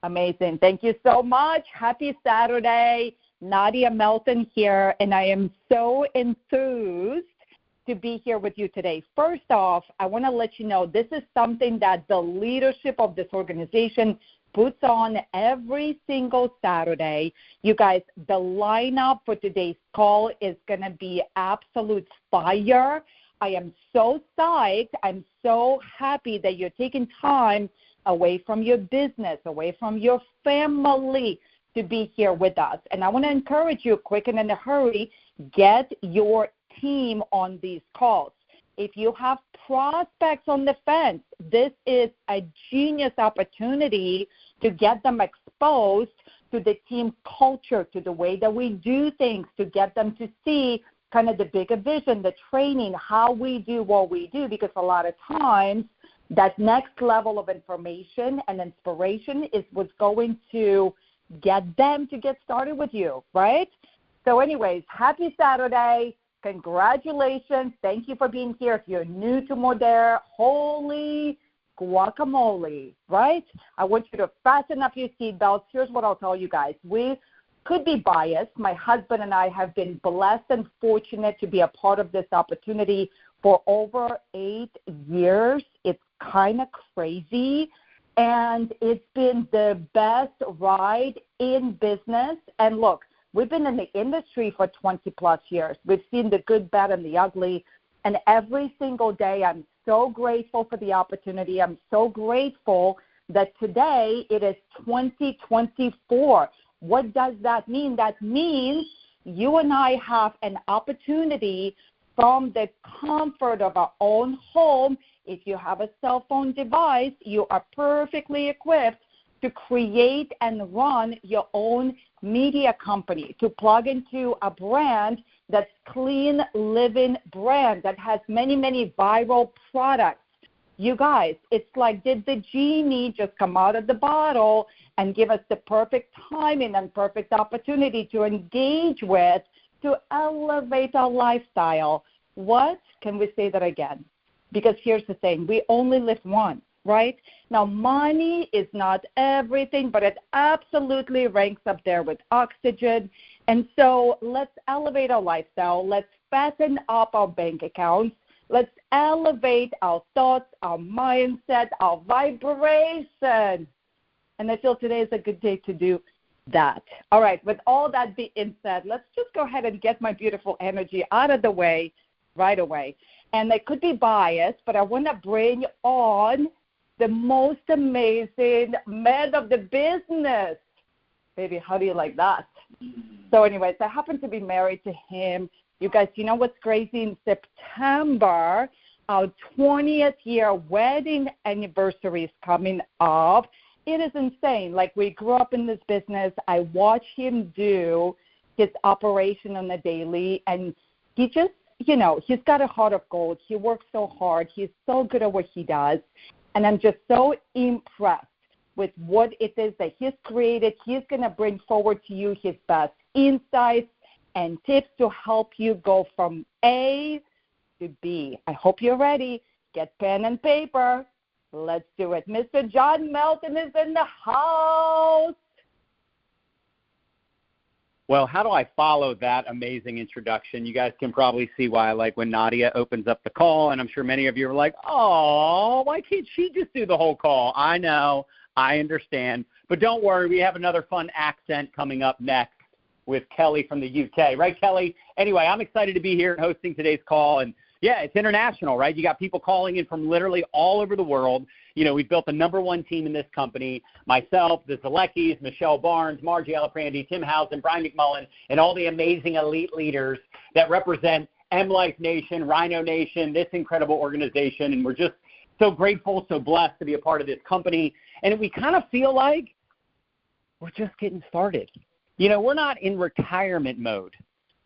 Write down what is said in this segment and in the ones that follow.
Amazing. Thank you so much. Happy Saturday. Nadia Melton here, and I am so enthused to be here with you today. First off, I want to let you know this is something that the leadership of this organization puts on every single Saturday. You guys, the lineup for today's call is going to be absolute fire. I am so psyched. I'm so happy that you're taking time away from your business, away from your family to be here with us. And I want to encourage you, quick and in a hurry, get your team on these calls. If you have prospects on the fence, this is a genius opportunity to get them exposed to the team culture, to the way that we do things, to get them to see kind of the bigger vision, the training, how we do what we do, because a lot of times that next level of information and inspiration is what's going to get them to get started with you, right? So anyways, happy Saturday. Congratulations. Thank you for being here. If you're new to Modere, holy guacamole, right? I want you to fasten up your seatbelts. Here's what I'll tell you guys. We could be biased. My husband and I have been blessed and fortunate to be a part of this opportunity for over 8 years. It's kind of crazy. And it's been the best ride in business. And look, we've been in the industry for 20-plus years. We've seen the good, bad, and the ugly. And every single day, I'm so grateful for the opportunity. I'm so grateful that today it is 2024. What does that mean? That means you and I have an opportunity from the comfort of our own home. If you have a cell phone device, you are perfectly equipped to create and run your own media company, to plug into a brand that's clean living brand that has many, many viral products. You guys, it's like, did the genie just come out of the bottle and give us the perfect timing and perfect opportunity to engage with, to elevate our lifestyle? What? Can we say that again? Because here's the thing, we only live once, right? Now, money is not everything, but it absolutely ranks up there with oxygen. And so let's elevate our lifestyle. Let's fasten up our bank accounts. Let's elevate our thoughts, our mindset, our vibration. And I feel today is a good day to do that. All right, with all that being said, let's just go ahead and get my beautiful energy out of the way right away. And I could be biased, but I want to bring on the most amazing man of the business. Baby, how do you like that? So anyways, I happen to be married to him. You guys, you know what's crazy? In September, our 20th year wedding anniversary is coming up. It is insane. Like, we grew up in this business. I watch him do his operation on a daily, and he just, you know, he's got a heart of gold. He works so hard. He's so good at what he does. And I'm just so impressed with what it is that he's created. He's going to bring forward to you his best insights and tips to help you go from A to B. I hope you're ready. Get pen and paper. Let's do it. Mr. John Melton is in the house. Well, how do I follow that amazing introduction? You guys can probably see why I like when Nadia opens up the call, and I'm sure many of you are like, oh, why can't she just do the whole call? I know, I understand. But don't worry, we have another fun accent coming up next with Kelly from the UK. Right, Kelly? Anyway, I'm excited to be here hosting today's call, and yeah, it's international, right? You got people calling in from literally all over the world. You know, we've built the #1 team in this company. Myself, the Zaleckis, Michelle Barnes, Margie Elaprandi, Tim Housen, Brian McMullen, and all the amazing elite leaders that represent M-Life Nation, Rhino Nation, this incredible organization. And we're just so grateful, so blessed to be a part of this company. And we kind of feel like we're just getting started. You know, we're not in retirement mode.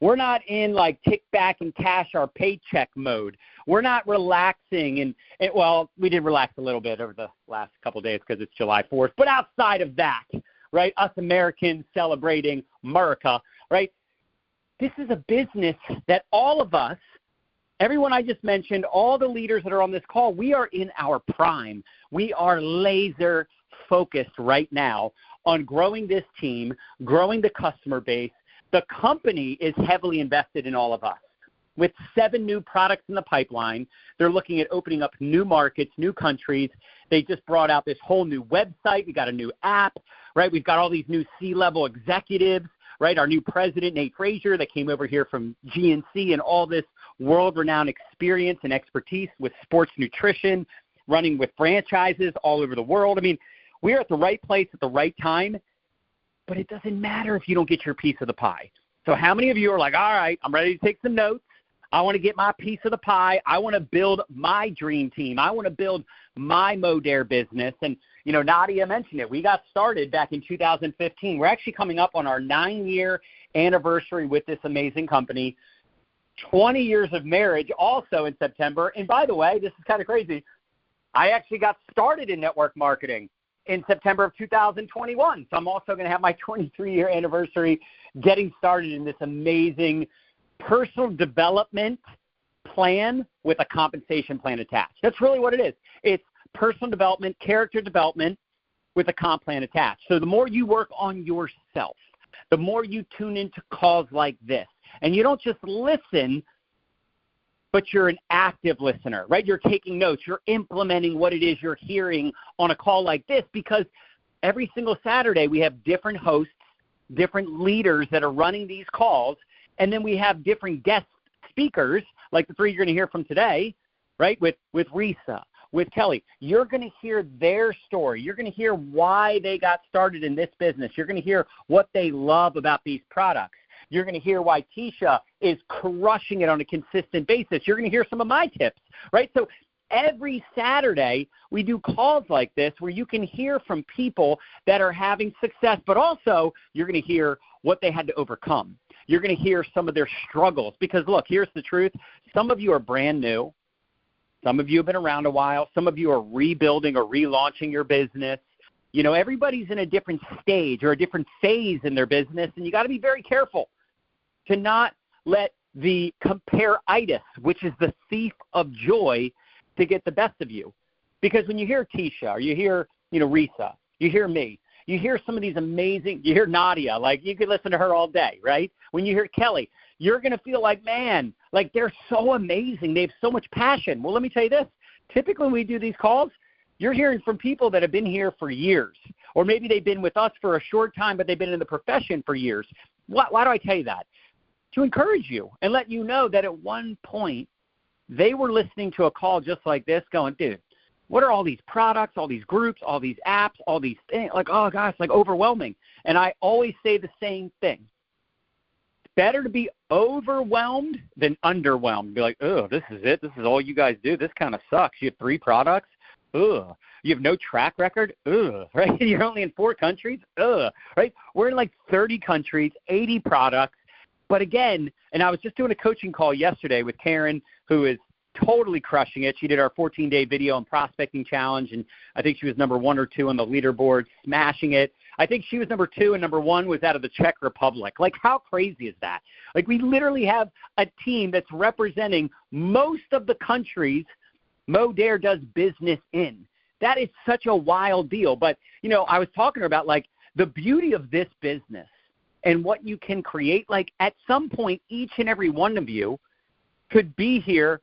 We're not in like kick back and cash our paycheck mode. We're not relaxing. And well, we did relax a little bit over the last couple of days because it's July 4th. But outside of that, right, us Americans celebrating America, right, this is a business that all of us, everyone I just mentioned, all the leaders that are on this call, we are in our prime. We are laser focused right now on growing this team, growing the customer base. The company is heavily invested in all of us. With 7 new products in the pipeline, they're looking at opening up new markets, new countries. They just brought out this whole new website. We got a new app, right? We've got all these new C-level executives, right? Our new president, Nate Frazier, that came over here from GNC and all this world-renowned experience and expertise with sports nutrition, running with franchises all over the world. I mean, we're at the right place at the right time, but it doesn't matter if you don't get your piece of the pie. So how many of you are like, all right, I'm ready to take some notes. I want to get my piece of the pie. I want to build my dream team. I want to build my Modare business. And, you know, Nadia mentioned it. We got started back in 2015. We're actually coming up on our 9-year anniversary with this amazing company. 20 years of marriage also in September. And by the way, this is kind of crazy. I actually got started in network marketing in September of 2021. So I'm also going to have my 23-year anniversary getting started in this amazing personal development plan with a compensation plan attached. That's really what it is. It's personal development, character development with a comp plan attached. So the more you work on yourself, the more you tune into calls like this, and you don't just listen, but you're an active listener, right? You're taking notes. You're implementing what it is you're hearing on a call like this, because every single Saturday we have different hosts, different leaders that are running these calls, and then we have different guest speakers, like the 3 you're going to hear from today, right, with Risa, with Kelly. You're going to hear their story. You're going to hear why they got started in this business. You're going to hear what they love about these products. You're going to hear why Tisha is crushing it on a consistent basis. You're going to hear some of my tips, right? So every Saturday we do calls like this where you can hear from people that are having success, but also you're going to hear what they had to overcome. You're going to hear some of their struggles because, look, here's the truth. Some of you are brand new. Some of you have been around a while. Some of you are rebuilding or relaunching your business. You know, everybody's in a different stage or a different phase in their business, and you got to be very careful to not let the compare-itis, which is the thief of joy, to get the best of you. Because when you hear Tisha or you hear, you know, Risa, you hear me, you hear some of these amazing, you hear Nadia, like you could listen to her all day, right? When you hear Kelly, you're going to feel like, man, like they're so amazing. They have so much passion. Well, let me tell you this. Typically when we do these calls, you're hearing from people that have been here for years, or maybe they've been with us for a short time, but they've been in the profession for years. Why do I tell you that? To encourage you and let you know that at one point they were listening to a call just like this going, dude, what are all these products, all these groups, all these apps, all these things? Like, oh, gosh, like overwhelming. And I always say the same thing. It's better to be overwhelmed than underwhelmed. Be like, oh, this is it. This is all you guys do. This kind of sucks. You have 3 products. Ugh. You have no track record. Ugh. Right? You're only in 4 countries. Ugh. Right? We're in like 30 countries, 80 products. But again, and I was just doing a coaching call yesterday with Karen, who is totally crushing it. She did our 14-day video and prospecting challenge, and I think she was number 1 or 2 on the leaderboard, smashing it. I think she was number 2, and number 1 was out of the Czech Republic. Like, how crazy is that? Like, we literally have a team that's representing most of the countries Modare does business in. That is such a wild deal. But, you know, I was talking about, like, the beauty of this business and what you can create. Like, at some point, each and every one of you could be here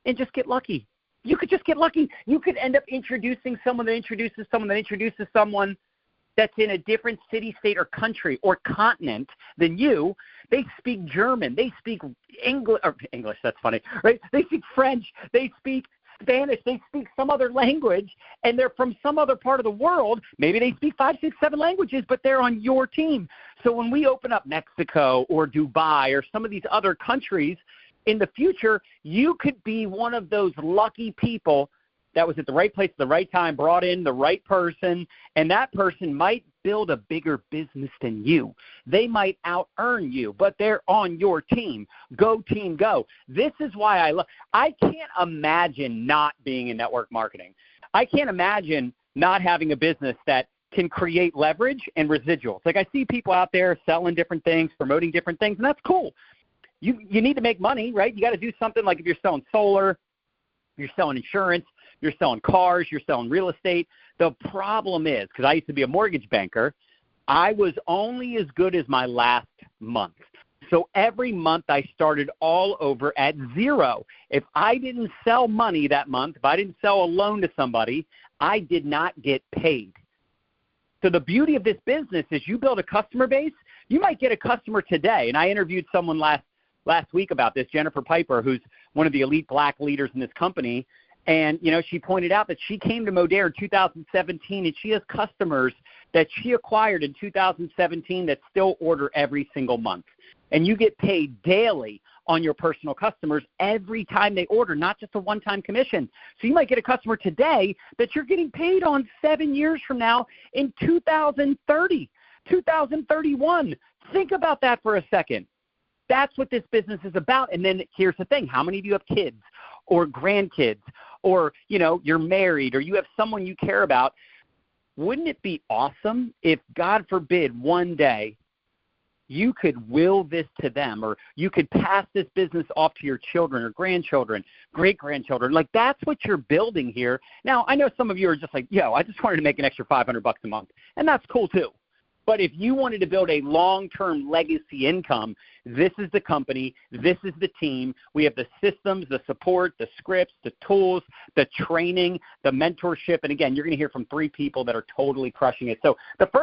and just get lucky. You could just get lucky. You could end up introducing someone that introduces someone that introduces someone that's in a different city, state, or country or continent than you. They speak German. They speak English. That's funny, right? They speak French. They speak Spanish. They speak some other language, and they're from some other part of the world. Maybe they speak 5, 6, 7 languages, but they're on your team. So when we open up Mexico or Dubai or some of these other countries in the future, you could be one of those lucky people that was at the right place at the right time, brought in the right person, and that person might build a bigger business than you. They might out-earn you, but they're on your team. Go team, go. This is why I can't imagine not being in network marketing. I can't imagine not having a business that can create leverage and residuals. Like, I see people out there selling different things, promoting different things, and that's cool. You need to make money, right? You got to do something. Like if you're selling solar, you're selling insurance, you're selling cars, you're selling real estate. The problem is, because I used to be a mortgage banker, I was only as good as my last month. So every month I started all over at zero. If I didn't sell money that month, if I didn't sell a loan to somebody, I did not get paid. So the beauty of this business is you build a customer base. You might get a customer today. And I interviewed someone last week about this, Jennifer Piper, who's one of the elite black leaders in this company. And, she pointed out that she came to Modere in 2017, and she has customers that she acquired in 2017 that still order every single month. And you get paid daily on your personal customers every time they order, not just a one-time commission. So you might get a customer today that you're getting paid on 7 years from now in 2030, 2031. Think about that for a second. That's what this business is about. And then here's the thing. How many of you have kids or grandkids or, you're married or you have someone you care about? Wouldn't it be awesome if, God forbid, one day you could will this to them, or you could pass this business off to your children or grandchildren, great-grandchildren? Like, that's what you're building here. Now, I know some of you are just like, I just wanted to make an extra $500 a month, and that's cool too. But if you wanted to build a long-term legacy income, this is the company, this is the team. We have the systems, the support, the scripts, the tools, the training, the mentorship. And again, you're going to hear from 3 people that are totally crushing it. So the first